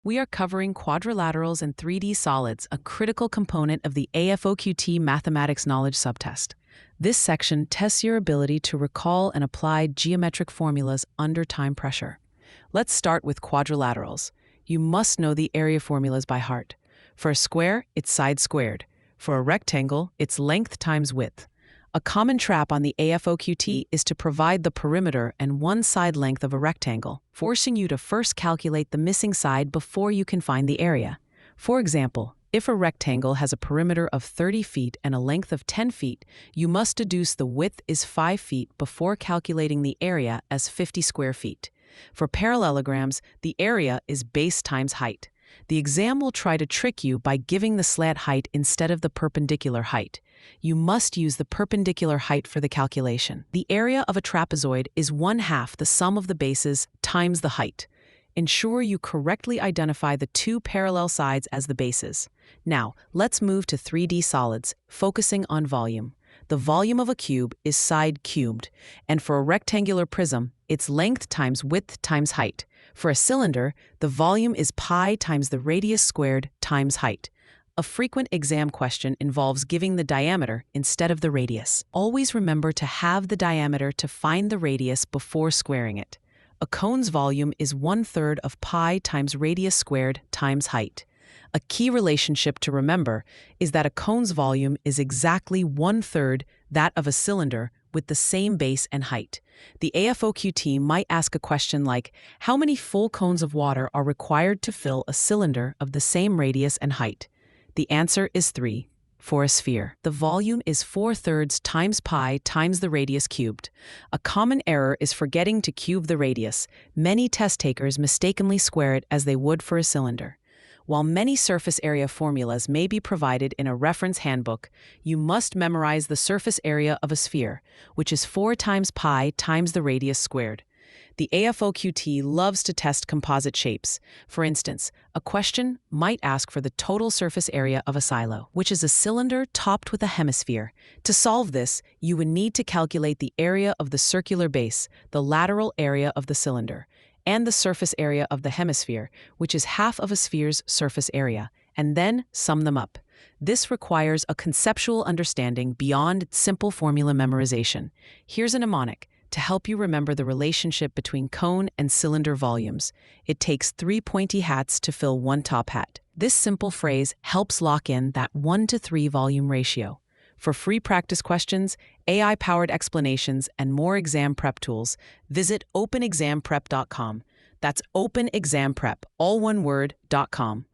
We are covering quadrilaterals and 3D solids, a critical component of the AFOQT mathematics knowledge subtest. This section tests your ability to recall and apply geometric formulas under time pressure. Let's start with quadrilaterals. You must know the area formulas by heart. For a square, it's side squared. For a rectangle, it's length times width. A common trap on the AFOQT is to provide the perimeter and one side length of a rectangle, forcing you to first calculate the missing side before you can find the area. For example, if a rectangle has a perimeter of 30 feet and a length of 10 feet, you must deduce the width is 5 feet before calculating the area as 50 square feet. For parallelograms, the area is base times height. The exam will try to trick you by giving the slant height instead of the perpendicular height. You must use the perpendicular height for the calculation. The area of a trapezoid is 1/2 the sum of the bases times the height. Ensure you correctly identify the two parallel sides as the bases. Now, let's move to 3D solids, focusing on volume. The volume of a cube is side cubed, and for a rectangular prism, it's length times width times height. For a cylinder, the volume is pi times the radius squared times height. A frequent exam question involves giving the diameter instead of the radius. Always remember to have the diameter to find the radius before squaring it. A cone's volume is 1/3 of pi times radius squared times height. A key relationship to remember is that a cone's volume is exactly 1/3 that of a cylinder with the same base and height. The AFOQT might ask a question like, how many full cones of water are required to fill a cylinder of the same radius and height? The answer is 3. For a sphere, the volume is 4/3 times pi times the radius cubed. A common error is forgetting to cube the radius. Many test takers mistakenly square it as they would for a cylinder. While many surface area formulas may be provided in a reference handbook, you must memorize the surface area of a sphere, which is 4 times pi times the radius squared. The AFOQT loves to test composite shapes. For instance, a question might ask for the total surface area of a silo, which is a cylinder topped with a hemisphere. To solve this, you would need to calculate the area of the circular base, the lateral area of the cylinder, and the surface area of the hemisphere, which is half of a sphere's surface area, and then sum them up. This requires a conceptual understanding beyond simple formula memorization. Here's a mnemonic to help you remember the relationship between cone and cylinder volumes. It takes 3 pointy hats to fill one top hat. This simple phrase helps lock in that 1:3 volume ratio. For free practice questions, AI-powered explanations, and more exam prep tools, visit openexamprep.com. That's openexamprep, all one word, .com.